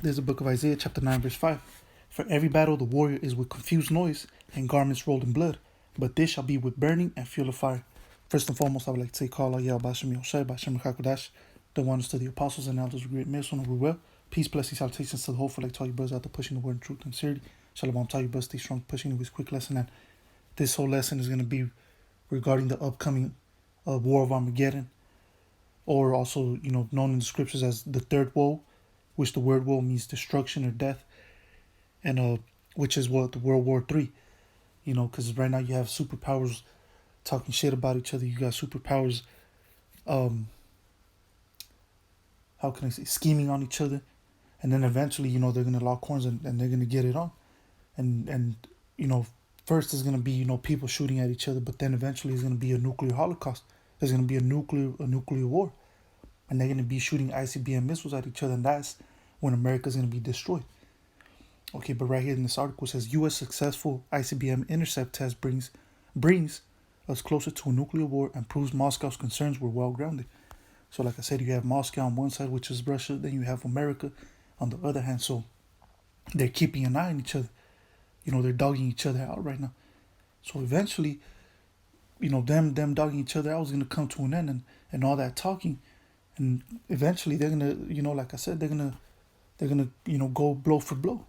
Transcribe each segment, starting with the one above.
There's the book of Isaiah, chapter 9, verse 5. For every battle the warrior is with confused noise and garments rolled in blood, but this shall be with burning and fuel of fire. First and foremost, I would like to say, Call Allah Basham Yoshai, Basham Hakodash, the ones to the apostles and elders of great mission, we will. Peace, blessings, salutations to the hopeful, like tell you brothers out there pushing the word in truth and sincerity. Shalom, tell you brothers stay strong, pushing this quick lesson. And this whole lesson is going to be regarding the upcoming War of Armageddon, or also, known in the scriptures as the third woe, which the word woe means destruction or death, and which is what the World War III, because right now you have superpowers talking shit about each other. You got superpowers, how can I say, scheming on each other, and then eventually, they're gonna lock horns and they're gonna get it on, and first is gonna be people shooting at each other, but then eventually it's gonna be a nuclear holocaust. There's gonna be a nuclear war, and they're gonna be shooting ICBM missiles at each other, and that's when America's gonna be destroyed. Okay, but right here in this article it says U.S. successful ICBM intercept test brings us closer to a nuclear war and proves Moscow's concerns were well grounded. So like I said, you have Moscow on one side, which is Russia, then you have America on the other hand. So they're keeping an eye on each other. They're dogging each other out right now. So eventually, them dogging each other out is gonna come to an end, and all that talking, and eventually they're gonna, like I said, they're gonna go blow for blow.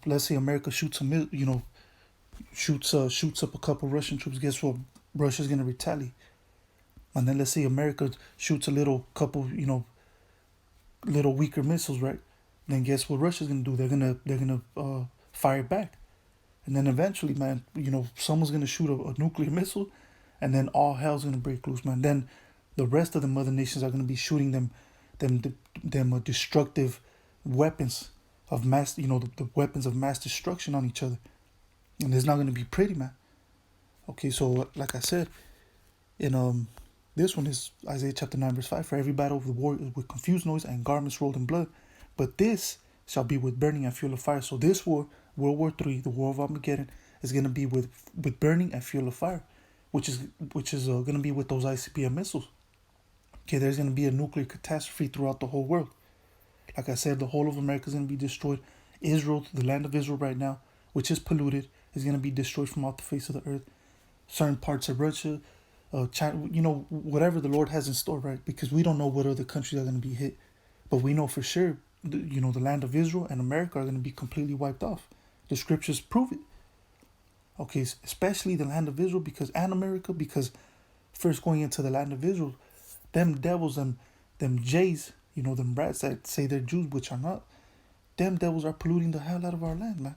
Let's say America shoots shoots up a couple Russian troops. Guess what? Russia's gonna retaliate. And then let's say America shoots a couple little weaker missiles, right? Then guess what Russia's gonna do? They're gonna fire back, and then eventually, man, someone's gonna shoot a nuclear missile, and then all hell's gonna break loose, man. Then the rest of the other nations are gonna be shooting them destructive weapons of mass, the weapons of mass destruction on each other, and it's not gonna be pretty, man. Okay, so like I said, in this one is Isaiah chapter 9 verse 5. For every battle of the war is with confused noise and garments rolled in blood, but this shall be with burning and fuel of fire. So this war, World War III, the War of Armageddon, is gonna be with burning and fuel of fire, which is gonna be with those ICBM missiles. Okay, there's gonna be a nuclear catastrophe throughout the whole world. Like I said, the whole of America is going to be destroyed. Israel, the land of Israel right now, which is polluted, is going to be destroyed from off the face of the earth. Certain parts of Russia, China, whatever the Lord has in store, right? Because we don't know what other countries are going to be hit. But we know for sure, the land of Israel and America are going to be completely wiped off. The scriptures prove it. Okay, especially the land of Israel and America, because first going into the land of Israel, them devils, them Jays, them rats that say they're Jews, which are not, them devils are polluting the hell out of our land, man.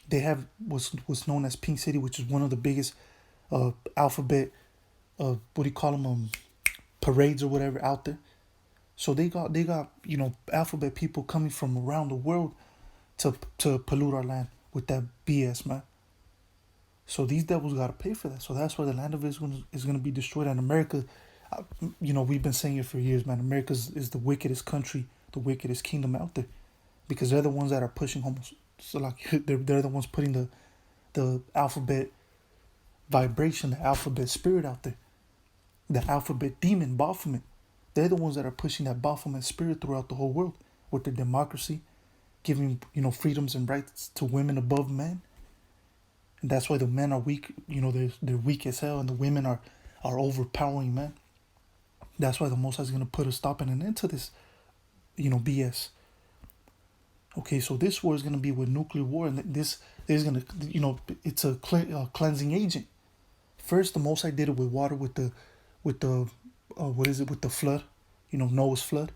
They have what's known as Pink City, which is one of the biggest alphabet, parades or whatever out there. So they got alphabet people coming from around the world to pollute our land with that BS, man. So these devils got to pay for that. So that's why the land of Israel is going to be destroyed. And America, we've been saying it for years, man. America is the wickedest country, the wickedest kingdom out there, because they're the ones that are pushing so like they're the ones putting the alphabet vibration, the alphabet spirit out there, the alphabet demon Baphomet. They're the ones that are pushing that Baphomet spirit throughout the whole world with their democracy, giving freedoms and rights to women above men. And that's why the men are weak. They're weak as hell, and the women are overpowering men. That's why the Most High is going to put a stop and an end to this, BS. Okay, so this war is going to be with nuclear war, and this is going to, it's a cleansing agent. First, the Most High did it with water, with the flood, Noah's flood.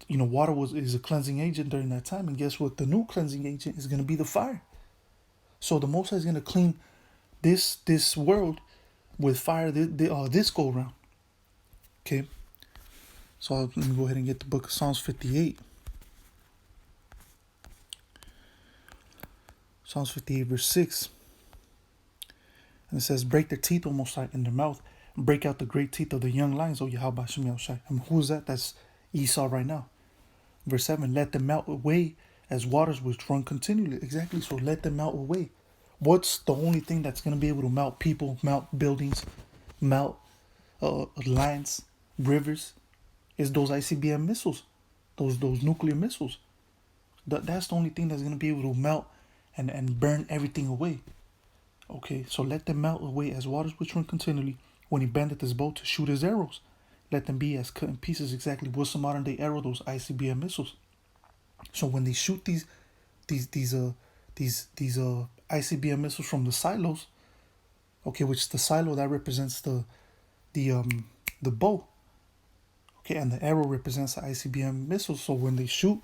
Water is a cleansing agent during that time, and guess what? The new cleansing agent is going to be the fire. So the Most High is going to clean this world with fire this go around. Okay, so let me go ahead and get the book of Psalms 58. Psalms 58 verse 6. And it says, break their teeth, O Most High, in their mouth, and break out the great teeth of the young lions, O Yahweh Shem Yahushai. And who's that? That's Esau right now. Verse 7, let them melt away as waters which run continually. Exactly, so let them melt away. What's the only thing that's going to be able to melt people, melt buildings, melt lands, rivers, is those ICBM missiles. those nuclear missiles. That's the only thing that's gonna be able to melt and burn everything away. Okay, so let them melt away as waters which run continually when he bendeth his bow to shoot his arrows. Let them be as cut in pieces exactly what's a modern day arrow, those ICBM missiles. So when they shoot these ICBM missiles from the silos, okay, which the silo that represents the bow, okay, and the arrow represents the ICBM missiles. So when they shoot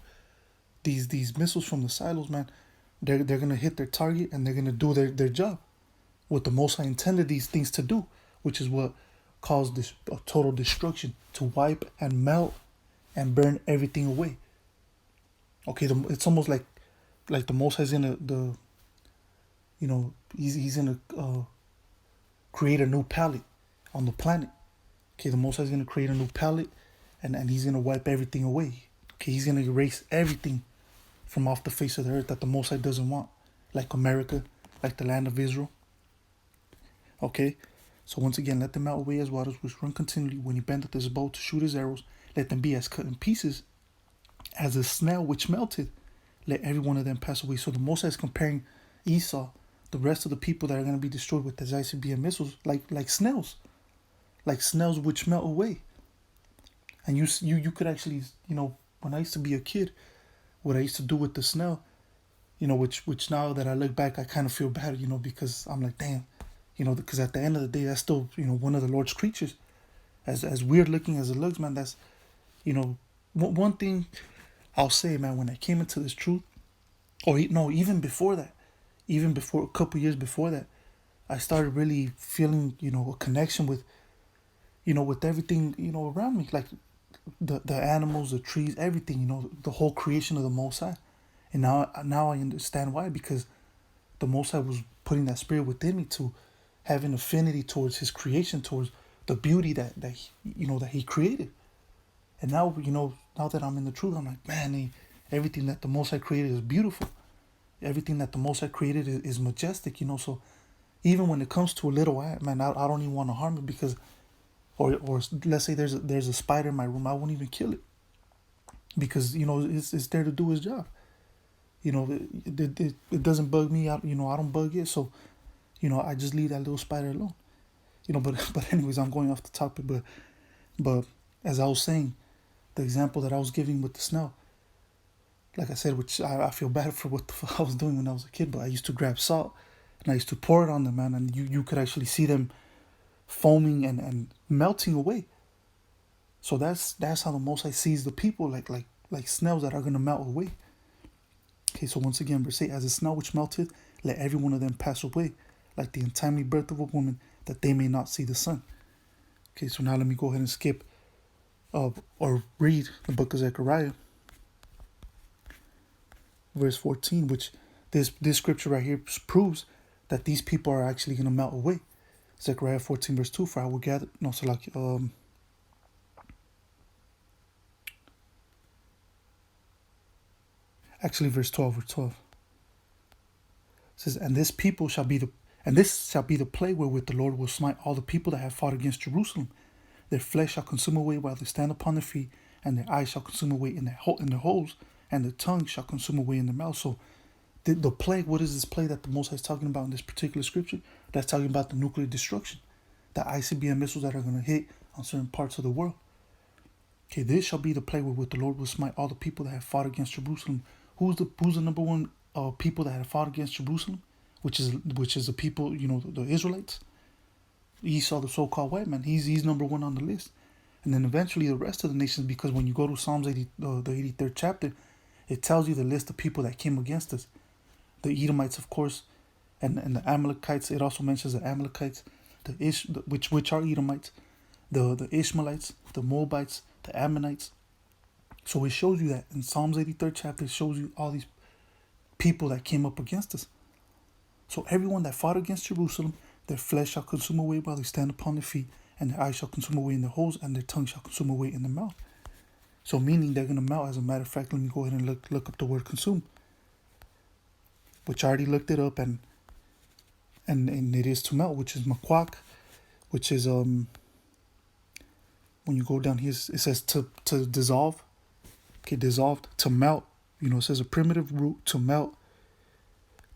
these missiles from the silos, man, they're gonna hit their target and they're gonna do their job, what the Most High intended these things to do, which is what caused this total destruction, to wipe and melt and burn everything away. Okay, it's almost like the Most High's gonna he's gonna create a new palette on the planet. Okay, the Most High's gonna create a new palette, and he's gonna wipe everything away. Okay, he's gonna erase everything from off the face of the earth that the Most High doesn't want, like America, like the land of Israel. Okay, so once again, let them melt away as waters which run continually when he bendeth his bow to shoot his arrows. Let them be as cut in pieces as a snail which melted. Let every one of them pass away. So the Most High is comparing Esau, the rest of the people that are going to be destroyed with the ICBM missiles, like snails which melt away. And you could actually, when I used to be a kid, what I used to do with the snail, which now that I look back, I kind of feel bad, because I'm like, damn, because at the end of the day, that's still, one of the Lord's creatures. As weird looking as it looks, man, that's, one thing I'll say, man, when I came into this truth, or no, even before that, even before a couple years before that, I started really feeling, a connection with, with everything, around me, like the animals, the trees, everything, the whole creation of the Most High. And now I understand why, because the Most High was putting that spirit within me to have an affinity towards His creation, towards the beauty that He created. And now, now that I'm in the truth, I'm like, man, everything that the Most High created is beautiful. Everything that the Most High created is majestic, So even when it comes to a little ant, man, I don't even want to harm it, because, or let's say there's a spider in my room, I won't even kill it, because it's there to do its job. It doesn't bug me. I don't bug it, so I just leave that little spider alone. But anyways, I'm going off the topic. But as I was saying, the example that I was giving with the snail, like I said, which I feel bad for what the fuck I was doing when I was a kid, but I used to grab salt and I used to pour it on them, man, and you could actually see them foaming and melting away. So that's how the Most High sees the people, like snails that are gonna melt away. Okay, so once again, verse 8, as a snail which melteth, let every one of them pass away, like the untimely birth of a woman, that they may not see the sun. Okay, so now let me go ahead and skip or read the book of Zechariah, verse 14, which this scripture right here proves that these people are actually going to melt away. Zechariah 14, verse 2, for I will gather, no, so like, actually verse 12, It says, and this shall be the plague wherewith the Lord will smite all the people that have fought against Jerusalem. Their flesh shall consume away while they stand upon their feet, and their eyes shall consume away in their holes, and their tongue shall consume away in their mouth. So the plague, what is this plague that the Most High is talking about in this particular scripture? That's talking about the nuclear destruction, the ICBM missiles that are going to hit on certain parts of the world. Okay, this shall be the plague wherewith the Lord will smite all the people that have fought against Jerusalem. Who's the number one people that have fought against Jerusalem? Which is the people, the Israelites. Esau, the so-called white man, he's number one on the list. And then eventually the rest of the nations, because when you go to Psalms 80, the 83rd chapter, it tells you the list of people that came against us. The Edomites, of course, and the Amalekites. It also mentions the Amalekites, which are Edomites, the Ishmaelites, the Moabites, the Ammonites. So it shows you that in Psalms 83rd chapter, it shows you all these people that came up against us. So everyone that fought against Jerusalem, their flesh shall consume away while they stand upon their feet, and their eyes shall consume away in their holes, and their tongue shall consume away in their mouth. So meaning they're going to melt. As a matter of fact, let me go ahead and look up the word consume, which I already looked it up, and it is to melt, which is makwak, which is when you go down here, it says to dissolve, Okay, dissolved, to melt. It says a primitive root, to melt,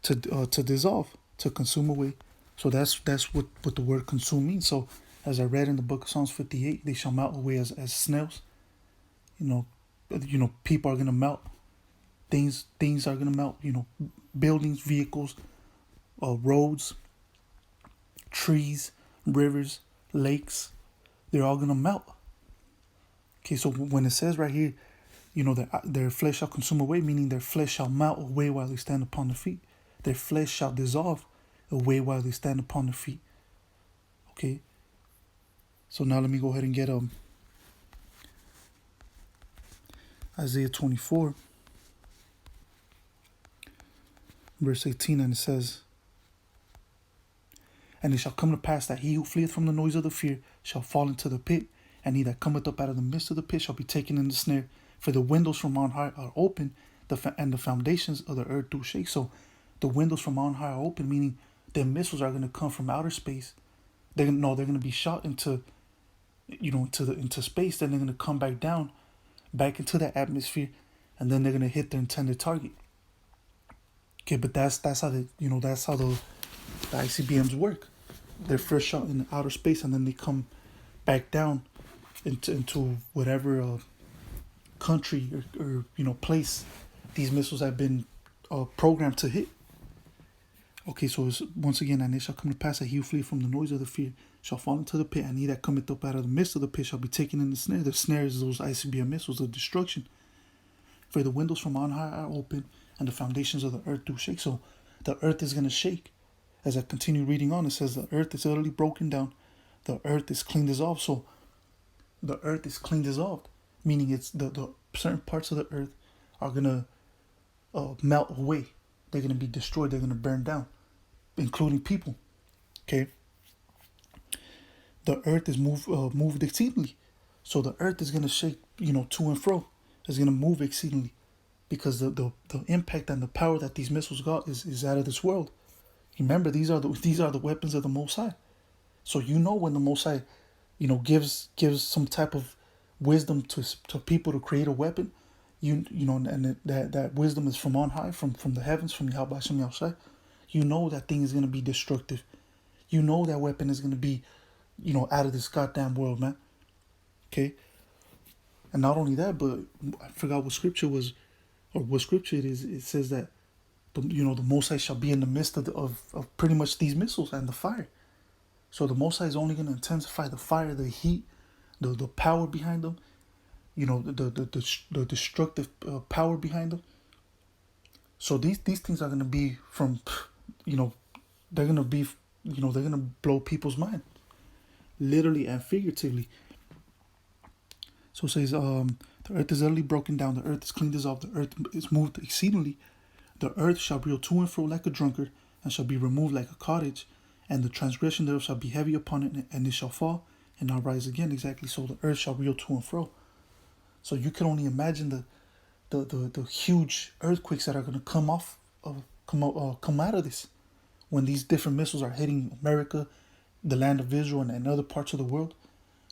to dissolve, to consume away. So that's what the word consume means. So as I read in the book of Psalms 58, they shall melt away as snails. You know, people are gonna melt. Things are gonna melt. Buildings, vehicles, roads, trees, rivers, lakes. They're all gonna melt. Okay, so when it says right here, that their flesh shall consume away, meaning their flesh shall melt away while they stand upon the feet. Their flesh shall dissolve away while they stand upon the feet. Okay. So now let me go ahead and get Isaiah 24, verse 18, and it says, "And it shall come to pass that he who fleeth from the noise of the fear shall fall into the pit, and he that cometh up out of the midst of the pit shall be taken in the snare. For the windows from on high are open, and the foundations of the earth do shake." So the windows from on high are open, meaning the missiles are going to come from outer space. They're going to be shot into space. Then they're going to come back into that atmosphere, and then they're going to hit their intended target. Okay, but that's how the ICBMs work. They're first shot in outer space, and then they come back down into whatever country or place these missiles have been programmed to hit. Okay, so once again, "And it shall come to pass that he who flee from the noise of the fear shall fall into the pit, and he that cometh up out of the midst of the pit shall be taken in the snare." The snare is those ICBM missiles of destruction. "For the windows from on high are open, and the foundations of the earth do shake." So the earth is going to shake. As I continue reading on, it says the earth is utterly broken down. The earth is clean dissolved. So the earth is clean dissolved, meaning it's the certain parts of the earth are going to melt away. They're going to be destroyed. They're going to burn down, including people. Okay. The earth is moved exceedingly. So the earth is going to shake, to and fro. It's going to move exceedingly, because the impact and the power that these missiles got is out of this world. Remember, these are the weapons of the Most High. So when the Most High, gives some type of wisdom to people to create a weapon, and that wisdom is from on high, from the heavens, from Yahweh Hashem Yahushai. That thing is going to be destructive. That weapon is going to be, out of this goddamn world, man. Okay. And not only that, but I forgot what scripture was, or what scripture it is. It says that the Most High shall be in the midst of pretty much these missiles and the fire. So the Most High is only going to intensify the fire, the heat, the power behind them. The destructive power behind them. So these things are going to be from, they're going to be, they're going to blow people's mind, literally and figuratively. So it says, the earth is utterly broken down, the earth is clean dissolved, the earth is moved exceedingly. The earth shall reel to and fro like a drunkard, and shall be removed like a cottage, and the transgression thereof shall be heavy upon it, and it shall fall, and not rise again. Exactly. So the earth shall reel to and fro. So you can only imagine the huge earthquakes that are going to come out of this, when these different missiles are hitting America, the land of Israel, and other parts of the world.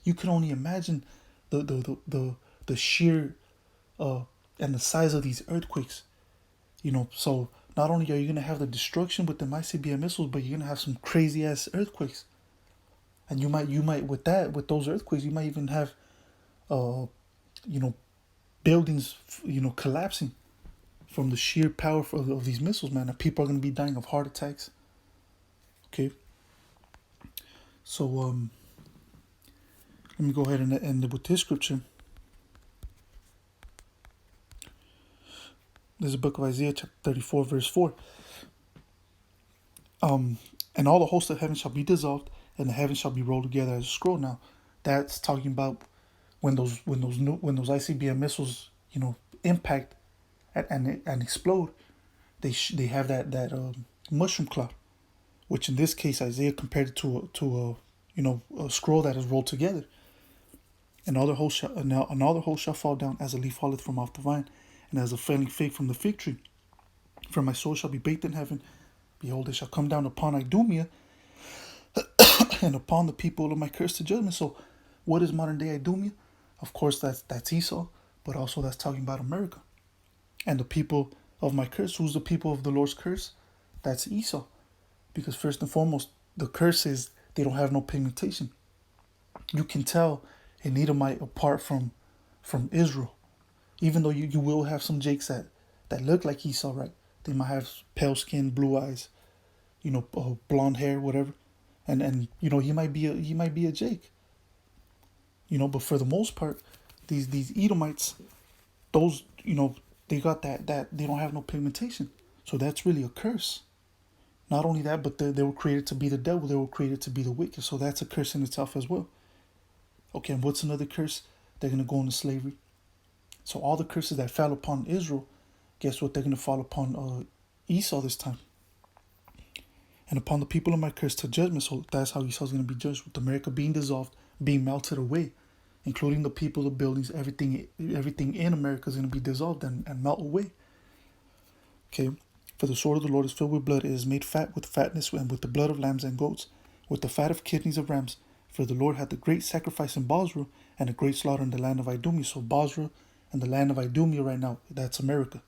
You can only imagine the sheer and the size of these earthquakes. So not only are you going to have the destruction with the ICBM missiles, but you're going to have some crazy ass earthquakes. And you might with those earthquakes, you might even have buildings collapsing from the sheer power of these missiles, man. And people are going to be dying of heart attacks. Okay. So let me go ahead and end with this scripture. This is the book of Isaiah, chapter 34, verse 4. And all the hosts of heaven shall be dissolved, and the heavens shall be rolled together as a scroll. Now, that's talking about when those ICBM missiles, impact and explode. They have that mushroom cloud, which in this case Isaiah compared it to a scroll that is rolled together. And all the hosts shall fall down as a leaf falleth from off the vine, and as a failing fig from the fig tree. For my soul shall be baked in heaven. Behold, it shall come down upon Idumea and upon the people of my curse to judgment. So what is modern day Idumea? Of course, that's Esau. but also that's talking about America. And the people of my curse, who's the people of the Lord's curse? That's Esau. Because first and foremost, the curse is they don't have no pigmentation. You can tell an Edomite apart from Israel. Even though you will have some Jakes that look like Esau, right? They might have pale skin, blue eyes, blonde hair, whatever. And he might be a Jake. But for the most part, these Edomites, those, they got that they don't have no pigmentation. So that's really a curse. Not only that, but they were created to be the devil. They were created to be the wicked. So that's a curse in itself as well. Okay, and what's another curse? They're going to go into slavery. So all the curses that fell upon Israel, guess what? They're going to fall upon Esau this time. And upon the people of my curse to judgment. So that's how Esau's going to be judged, with America being dissolved, being melted away, including the people, the buildings, everything in America is going to be dissolved and melt away. Okay. For the sword of the Lord is filled with blood. It is made fat with fatness and with the blood of lambs and goats, with the fat of kidneys of rams. For the Lord had the great sacrifice in Bozrah and a great slaughter in the land of Idumea. So Bozrah and the land of Idumea right now, that's America.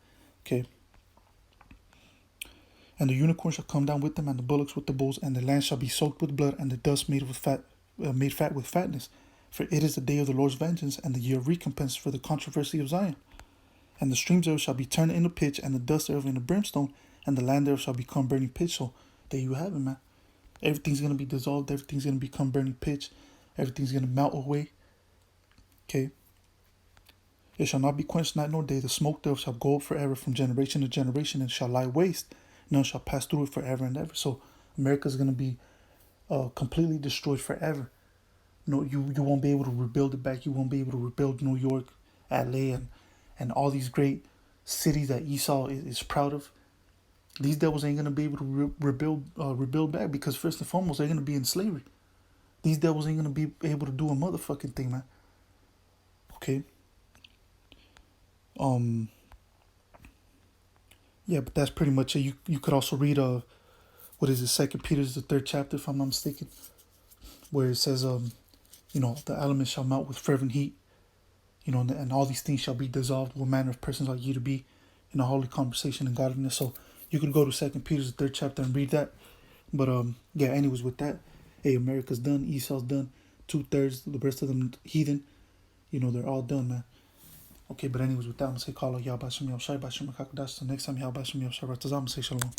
Okay. And the unicorn shall come down with them, and the bullocks with the bulls, and the land shall be soaked with blood, and the dust made fat with fatness. For it is the day of the Lord's vengeance, and the year of recompense for the controversy of Zion. And the streams thereof shall be turned into pitch, and the dust thereof into brimstone, and the land thereof shall become burning pitch. So there you have it, man. Everything's going to be dissolved. Everything's going to become burning pitch. Everything's going to melt away. Okay. It shall not be quenched night nor day. The smoke thereof shall go up forever from generation to generation, and shall lie waste. None shall pass through it forever and ever. So America's going to be completely destroyed forever. No, you won't be able to rebuild it back. You won't be able to rebuild New York, LA, and all these great cities that Esau is proud of. These devils ain't going to be able to rebuild back, because first and foremost, they're going to be in slavery. These devils ain't going to be able to do a motherfucking thing, man. Okay. Yeah, but that's pretty much it. You could also read what is it, 2 Peter's the 3rd chapter, if I'm not mistaken, where it says the elements shall melt with fervent heat, and all these things shall be dissolved. What manner of persons ought you to be in a holy conversation and godliness? So you could go to 2 Peter's the 3rd chapter and read that. But yeah, anyways, with that, hey, America's done, Esau's done, 2/3, the rest of them heathen, they're all done, man. Okay, but anyways, with that, I'm going to say, call out Yahweh Shem Yahweh Shai Bashim Makakadash. So next time, Yahweh Shem Yahweh Shai Ratazam, I'm going to say shalom.